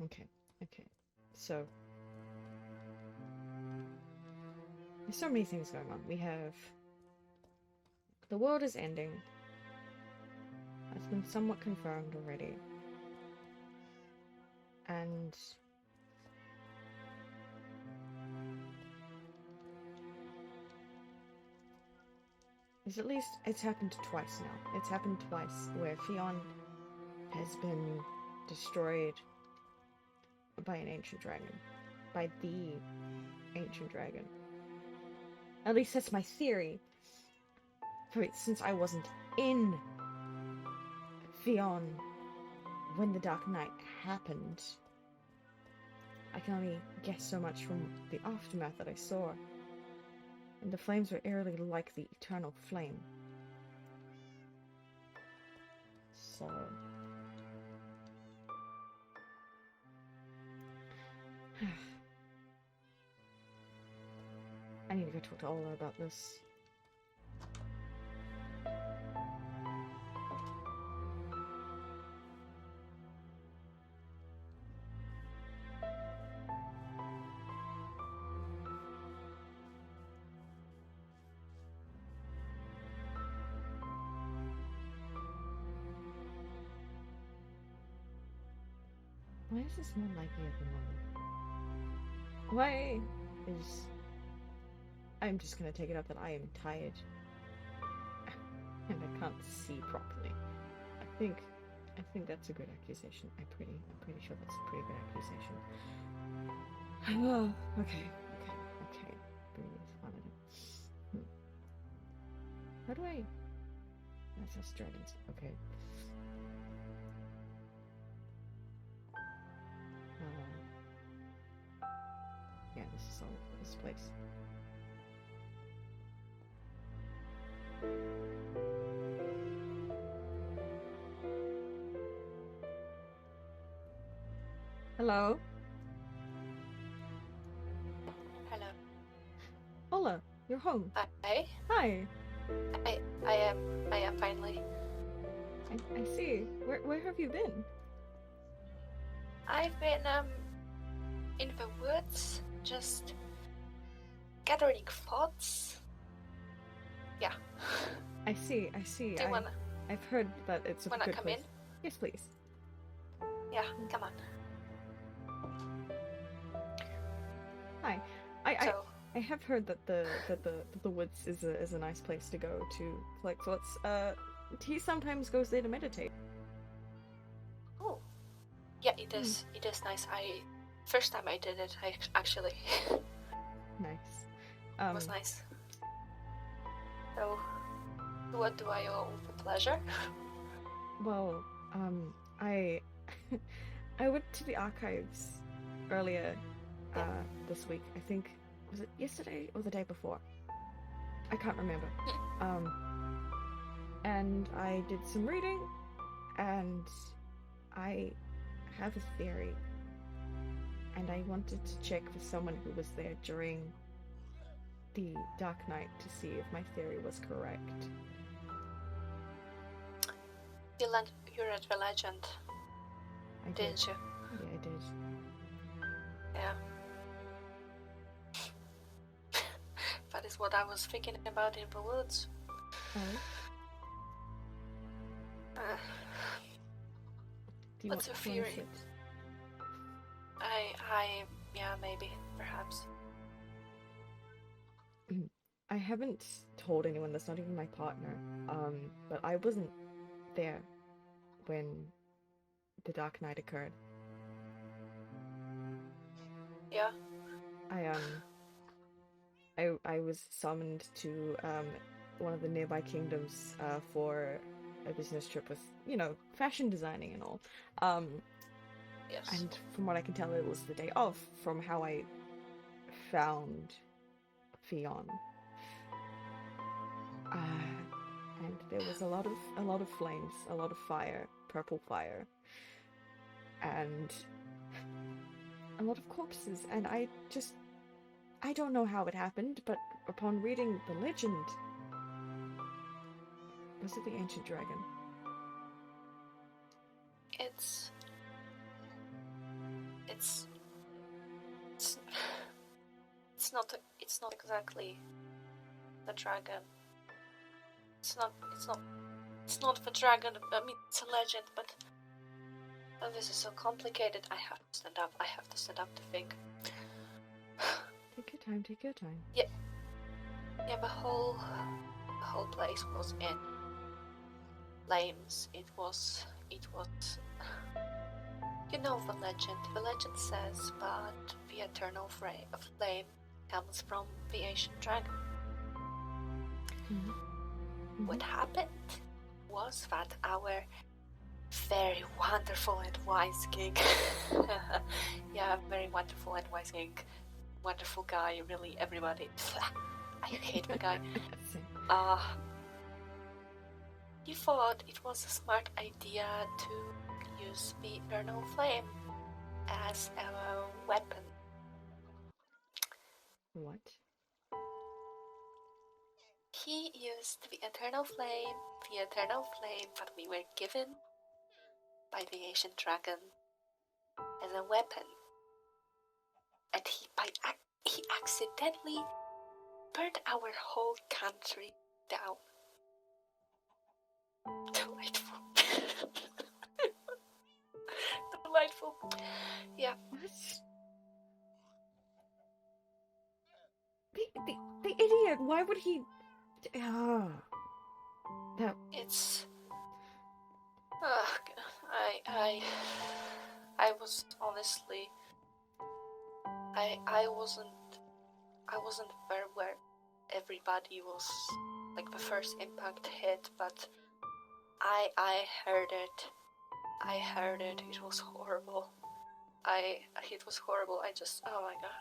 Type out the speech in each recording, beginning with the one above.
Okay. Okay. So, there's so many things going on. We have the world is ending. That's been somewhat confirmed already. And it's happened twice now. It's happened twice where Pheon has been destroyed by an ancient dragon. By the ancient dragon. At least that's my theory. Since I wasn't in Pheon when the Dark Knight happened, I can only guess so much from the aftermath that I saw. And the flames were eerily like the eternal flame. So... I need to go talk to Ola about this. Why is this more likely at the moment? Why is... I'm just gonna take it up that I am tired. And I can't see properly. I think that's a good accusation. I'm pretty sure that's a pretty good accusation. Oh, okay. Breathe on it. How do I... That's us dragons. Okay. Yeah, this is all this place. Hello? Hello. Ola, you're home. Hi. Hi. I am finally. I see. Where have you been? I've been in the woods, just gathering thoughts. Yeah. I see. Do you wanna I've heard that it's a good come place. in? Yes, please. Yeah, come on. Hi. I have heard that the woods is a nice place to go to collect thoughts. He sometimes goes there to meditate. Oh. Yeah, it is. It is nice. First time I did it, I actually. Nice. It was nice. So, what do I owe for pleasure? Well, I I went to the archives earlier this week. I think, was it yesterday or the day before? I can't remember. And I did some reading, and I have a theory, and I wanted to check with someone who was there during the Dark Knight to see if my theory was correct. You read the legend, didn't you? Yeah, I did. Yeah. That is what I was thinking about in the woods. Oh? What's your theory? Yeah, maybe, perhaps. I haven't told anyone, that's not even my partner, but I wasn't there when the Dark Knight occurred. Yeah. I was summoned to one of the nearby kingdoms for a business trip with, fashion designing and all. Yes. And from what I can tell, it was the day of, from how I found Pheon. And there was a lot of flames, a lot of fire, purple fire, and a lot of corpses, and I don't know how it happened, but upon reading the legend, was it the ancient dragon? It's not exactly the dragon. It's not the dragon. I mean, it's a legend, but this is so complicated. I have to stand up. I have to stand up to think. Take your time. Take your time. Yeah, the whole place was in flames. It was. You know the legend. The legend says that the eternal flame comes from the ancient dragon. Mm-hmm. What happened was that our very wonderful and wise king, yeah, very wonderful and wise king, wonderful guy, really, everybody. I hate the guy. He thought it was a smart idea to use the eternal flame as a weapon. What? He used the eternal flame that we were given by the ancient dragon as a weapon. And he accidentally burned our whole country down. Delightful. Delightful. Yeah. What? The idiot! Why would he? That. It's. I was honestly. I wasn't there where everybody was, like, the first impact hit, but I heard it. I heard it. It was horrible. It was horrible. Oh my god.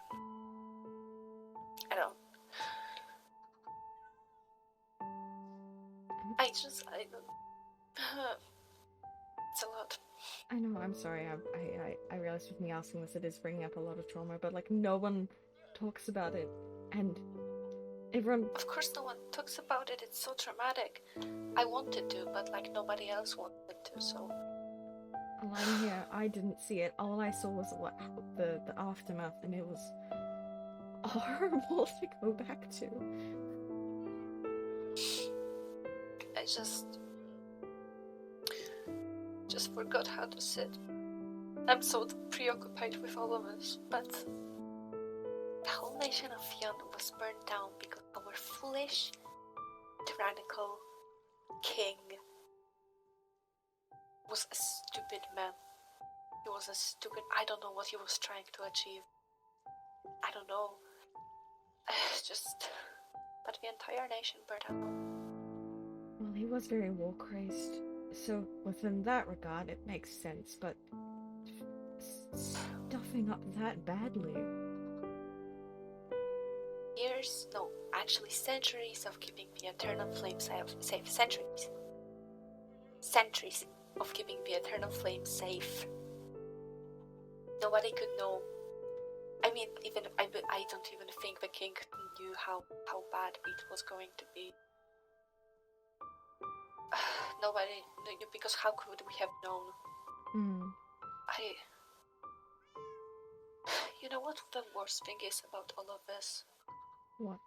I don't. I don't. It's a lot. I know, I'm sorry. I realize with me asking this, it is bringing up a lot of trauma, but, like, no one talks about it, and everyone... Of course no one talks about it, it's so traumatic. I wanted to, but, like, nobody else wanted to, so... Well, I'm here. I didn't see it. All I saw was the aftermath, and it was horrible to go back to. I just forgot how to sit. I'm so preoccupied with all of this, but the whole nation of Pheon was burned down because our foolish, tyrannical king was a stupid man. He was a stupid... I don't know what he was trying to achieve. I don't know. But the entire nation burned out. Well, he was very war-crazed, so within that regard, it makes sense, but stuffing up that badly... Centuries of keeping the eternal flame safe. Centuries of keeping the eternal flame safe. Nobody could know. I mean, I don't even think the king knew how bad it was going to be. Nobody knew, because how could we have known? You know what the worst thing is about all of this? What?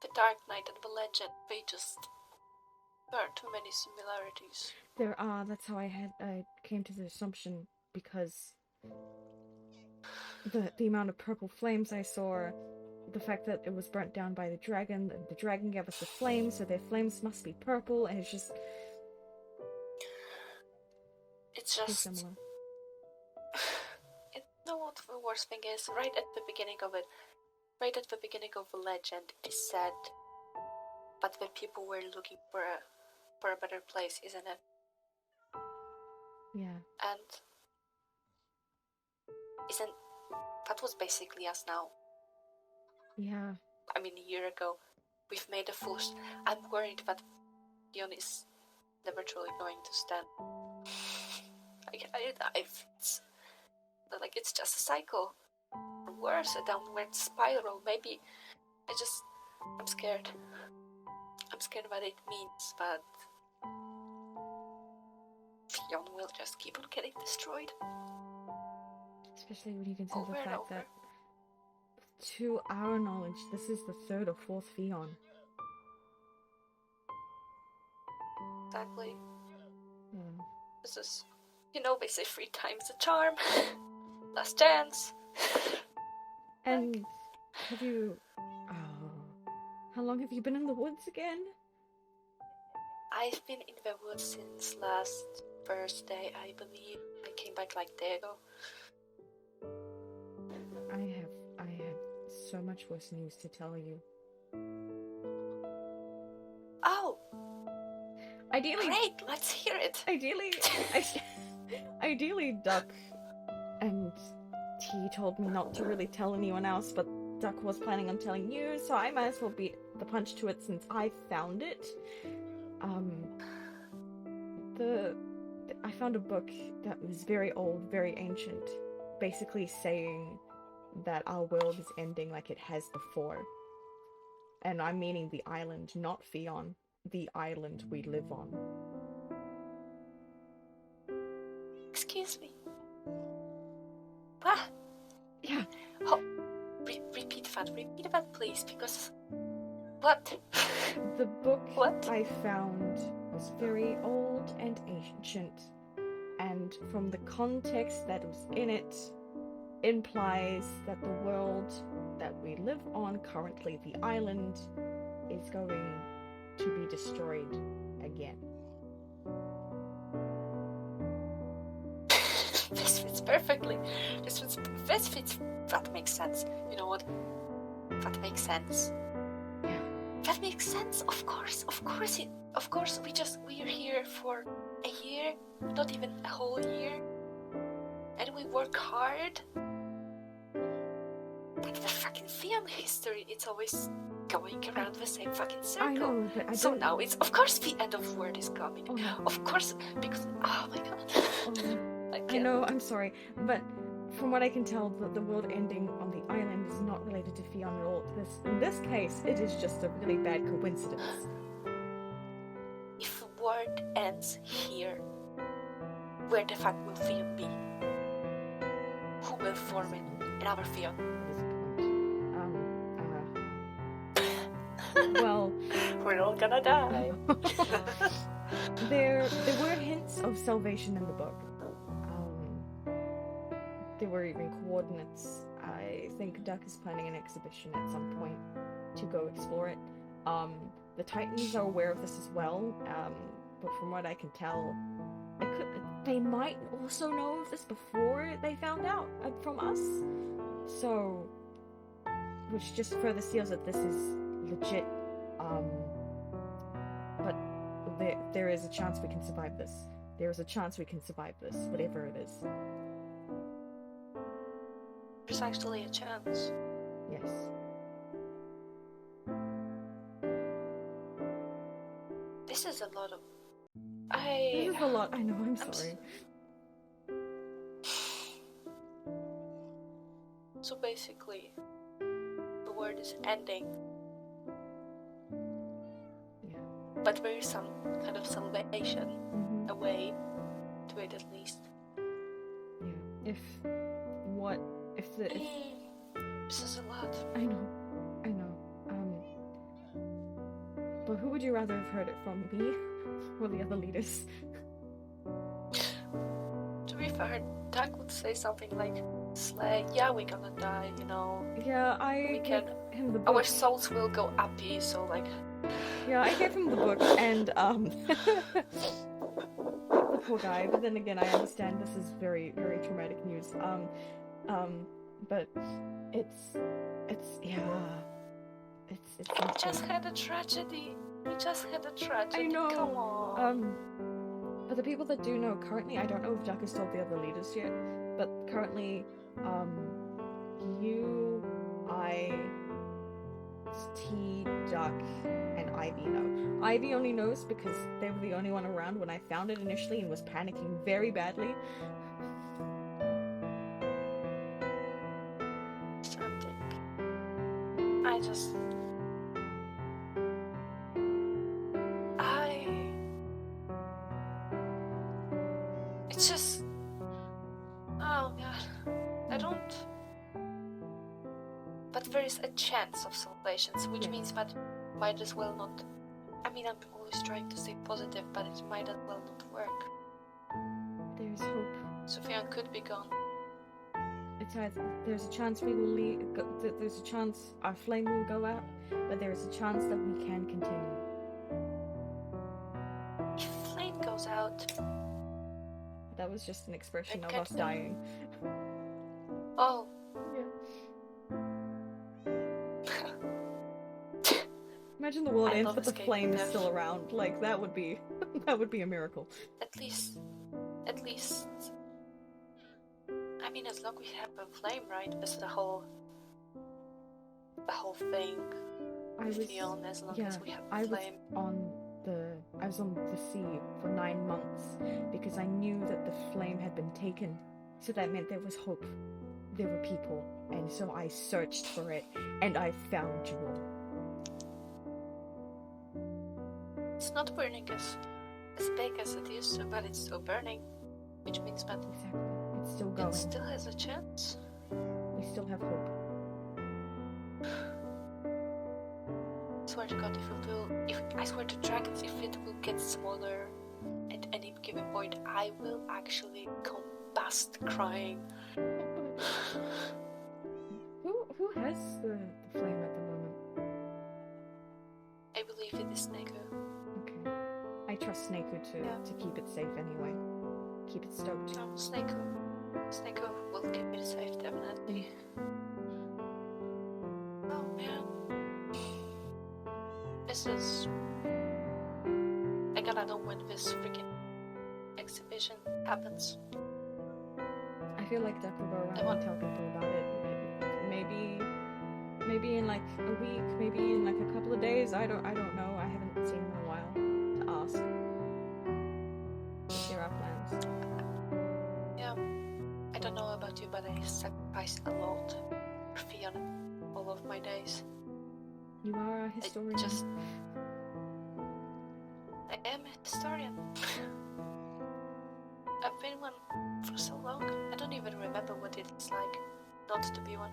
The Dark Knight and the Legend, there are too many similarities. There are, that's how I came to the assumption, because the amount of purple flames I saw, the fact that it was burnt down by the dragon gave us the flames, so their flames must be purple, and it's just too similar. You know what the worst thing is? Right at the beginning of the legend, it is said that the people were looking for a better place, isn't it? Yeah. And that was basically us now? Yeah. I mean, a year ago, we've made a foolish... I'm worried that Pheon is never truly going to stand. It's just a cycle. Or worse, a downward spiral. Maybe I'm scared. I'm scared what it means, but Pheon will just keep on getting destroyed. Especially when you consider the fact that To our knowledge, this is the third or fourth Pheon. Exactly. Yeah. This is, they say 3 times a charm. Last chance. And have you... how long have you been in the woods again? I've been in the woods since last Thursday, I believe. I came back like day ago. I have so much worse news to tell you. Oh! Ideally... Great, let's hear it! Ideally, Duck, and he told me not to really tell anyone else, but Duck was planning on telling you, so I might as well beat the punch to it since I found it. I found a book that was very old, very ancient, basically saying that our world is ending like it has before. And I'm meaning the island, not Pheon. The island we live on. Excuse me. What? Yeah. Oh, repeat that, please, because... What? The book What? I found was very old and ancient, and from the context that was in it, implies that the world that we live on currently, the island, is going to be destroyed again. This fits perfectly. This fits. That makes sense. You know what? That makes sense. Yeah. That makes sense. Of course. We're here for a year, not even a whole year, and we work hard. Like the fucking film history, it's always going around the same fucking circle. I know, but so now it's, of course, the end of the world is coming. Oh, no. Of course, because, oh my god. Oh, I know, I'm sorry, but from what I can tell, the world ending on the island is not related to Pheon at all. In this case, it is just a really bad coincidence. If the world ends here, where the fuck will Pheon be? Who will form it? Another Pheon? Well, we're all gonna die. There were hints of salvation in the book. There were even coordinates. I think Duck is planning an exhibition at some point to go explore it. The Titans are aware of this as well, but from what I can tell, they might also know of this before they found out from us. So, which just further seals that this is legit. But there is a chance we can survive this. There is a chance we can survive this, whatever it is. There's actually a chance. Yes. This is a lot of... This is a lot, I know, I'm sorry. So basically, the world is ending. Yeah. But there is some kind of salvation, a way to it at least. Yeah. This is a lot. I know. But who would you rather have heard it from, me or the other leaders? To be fair, Doug would say something like, Slay, yeah, we're gonna die, you know. Yeah, I gave him the book. Our souls will go uppy, so like... Yeah, I gave him the book, and, the poor guy, but then again, I understand this is very, very traumatic news. But it's We just had a tragedy. I know. Come on. But the people that do know currently, I don't know if Duck has told the other leaders yet, but currently, you, I, T, Duck, and Ivy know. Ivy only knows because they were the only one around when I found it initially and was panicking very badly. It's just... Oh god. I don't... But there is a chance of salvations, which Yes. means that might as well not. I mean, I'm always trying to stay positive, but it might as well not work. There's hope. Pheon could be gone. It's either there's a chance we will leave. There's a chance our flame will go out, but there is a chance that we can continue. If flame goes out, That was just an expression It of us could- dying. oh, Imagine the world I ends, love but the escaping flame is death. still around. Like that would be, that would be a miracle. at least. I mean, as long as we have a flame, right? That's the whole thing. I was, Pheon, as long as we have a flame. I was on the sea for 9 months because I knew that the flame had been taken. So that meant there was hope. There were people, and so I searched for it, and I found you all. It's not burning as big as it used to, but it's still burning, which means that Exactly. It's still going. it still has a chance. We still have hope. I swear to God, I swear to dragons, if it will get smaller at any given point, I will actually combust crying. Who has the flame at the moment? I believe it is Neko. Okay. I trust Snaku to keep it safe anyway. Keep it stoked. No, Sneko will keep it safe, definitely. Oh man. This is... I gotta know when this freaking exhibition happens. I feel like Duck will go around and tell people about it. Maybe in like a week, maybe in like a couple of days. I don't know. I haven't seen him in a while to ask. If there are plans. Yeah. I don't know about you, but I sacrificed a lot for Pheon all of my days. You are a historian. I am a historian. I've been one for so long. I don't even remember what it's like not to be one.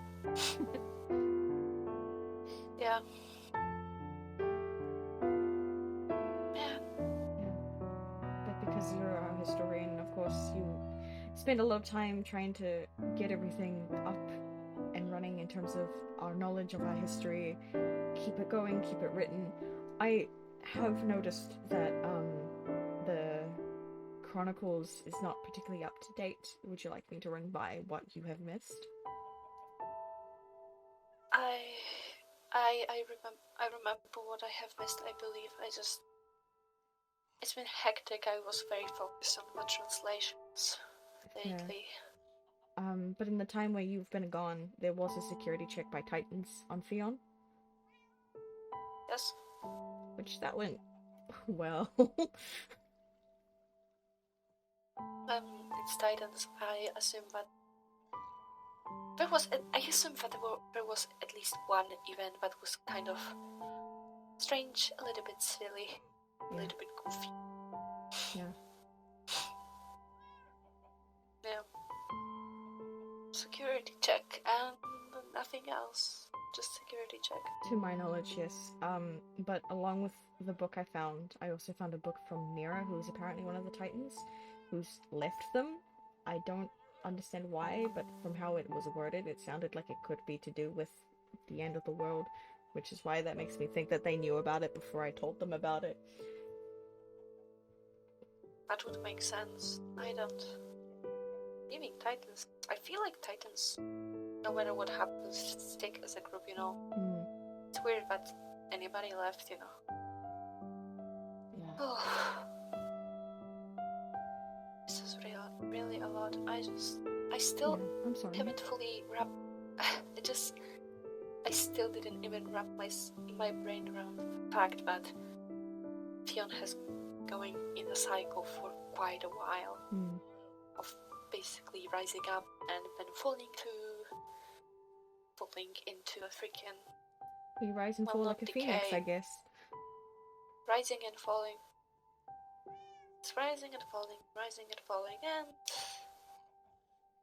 Yeah. Yeah. But because you're a historian, of course, you spend a lot of time trying to get everything up and running in terms of our knowledge of our history. Keep it going, keep it written. I have noticed that the Chronicles is not particularly up to date. Would you like me to run by what you have missed? I remember what I have missed, I believe. It's been hectic. I was very focused on the translations lately. But in the time where you've been gone, there was a security check by Titans on Pheon. Yes. Which that went well. It's Titans. I assume that I assume that there was at least one event that was kind of strange, a little bit silly, a little bit goofy. Yeah. Yeah. Security check and nothing else. Just security check. To my knowledge, yes. But along with the book I found, I also found a book from Mira, who's apparently one of the Titans, who's left them. I don't understand why, but from how it was worded, it sounded like it could be to do with the end of the world, which is why that makes me think that they knew about it before I told them about it. That would make sense. I don't... Leaving Titans... I feel like Titans, no matter what happens, stick as a group, you know? It's weird that anybody left, you know? Yeah. Oh. This is really a lot. I still I'm sorry. haven't fully wrapped... I still didn't even wrap my brain around the fact that Pheon has been going in a cycle for quite a while of basically rising up and then falling into a freaking... We rise and fall like a phoenix, I guess. Rising and falling. It's rising and falling,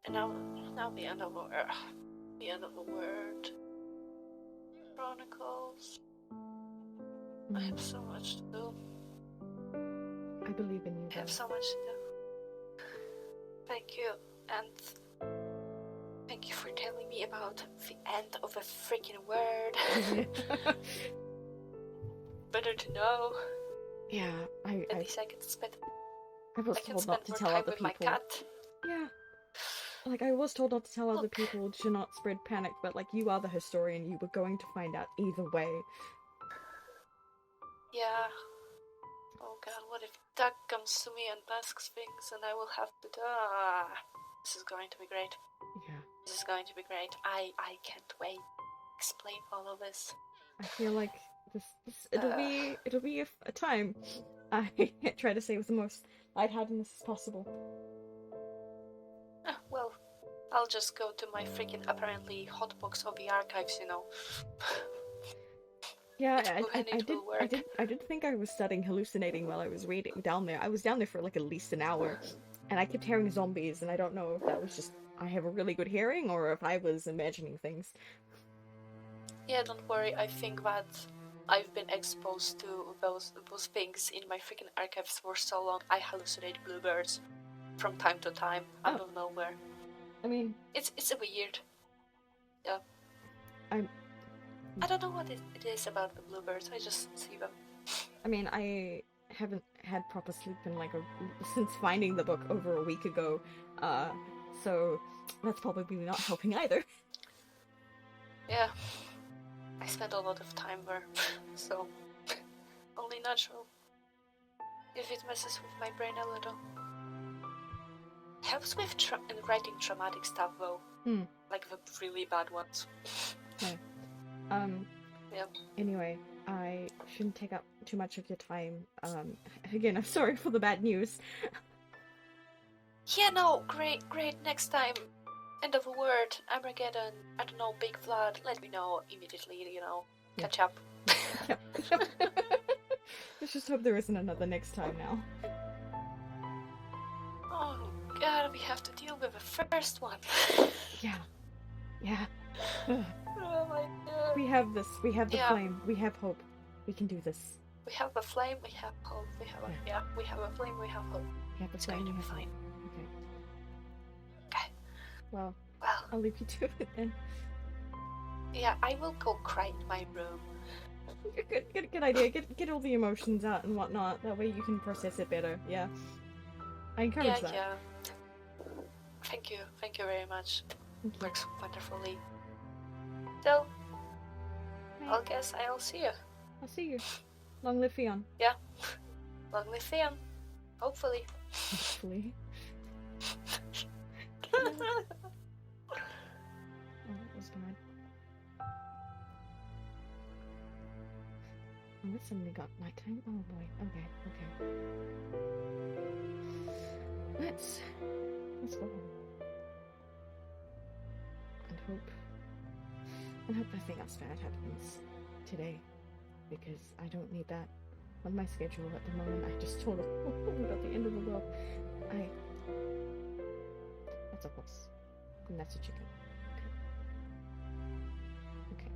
and now the end of the world. Chronicles. I have so much to do. I believe in you. I have so much to do. Thank you, and thank you for telling me about the end of a freaking word. Better to know. Yeah, At least I can spend. I was told not to tell other people. My cat. Yeah. Like, I was told not to tell other people to not spread panic, but, like, you are the historian, you were going to find out either way. Yeah. Oh god, what if Doug comes to me and asks things and I will have to This is going to be great. Yeah. This is going to be great. I can't wait. Explain all of this. I feel like it'll be a time. I try to say with the most lightheartedness as possible. Well, I'll just go to my freaking apparently hotbox of the archives, you know. Yeah, I did think I was starting hallucinating while I was reading down there. I was down there for like at least an hour, and I kept hearing zombies, and I don't know if that was just I have a really good hearing or if I was imagining things. Yeah, don't worry. I think that I've been exposed to those things in my freaking archives for so long. I hallucinate bluebirds from time to time out of nowhere. I mean, it's weird. Yeah. I don't know what it is about the bluebirds. I just see them. I mean, I haven't had proper sleep in since finding the book over a week ago, so that's probably not helping either. Yeah. I spent a lot of time there, so only natural. If it messes with my brain a little. Helps with writing traumatic stuff though. Like the really bad ones. Okay. Yeah. Anyway, I shouldn't take up too much of your time. Again, I'm sorry for the bad news. Yeah, no, great. Next time. End of a word, Armageddon, I don't know, big flood, let me know immediately, you know. Yeah. Catch up. Yep. Let's just hope there isn't another next time now. Oh god, we have to deal with the first one. Yeah. Oh my god. We have this. We have the flame. We have hope. We can do this. We have the flame, we have hope. We have a flame, we have hope. We have the it's flame, going to we be have fine. Hope. Okay. Well, I'll leave you to it then. Yeah, I will go cry in my room. Good idea. Get all the emotions out and whatnot. That way you can process it better. Yeah. I encourage that. Yeah. Thank you very much. It works wonderfully. So, I guess I'll see you. I'll see you. Long live Pheon. Yeah. Long live Pheon. Hopefully. Hopefully. Oh, that was bad. Oh, it suddenly got nighttime. Oh boy. Okay. Let's go home. And hope nothing else bad happens today, because I don't need that on my schedule at the moment. I just told him about the end of the world. That's a horse. And that's a chicken. Okay.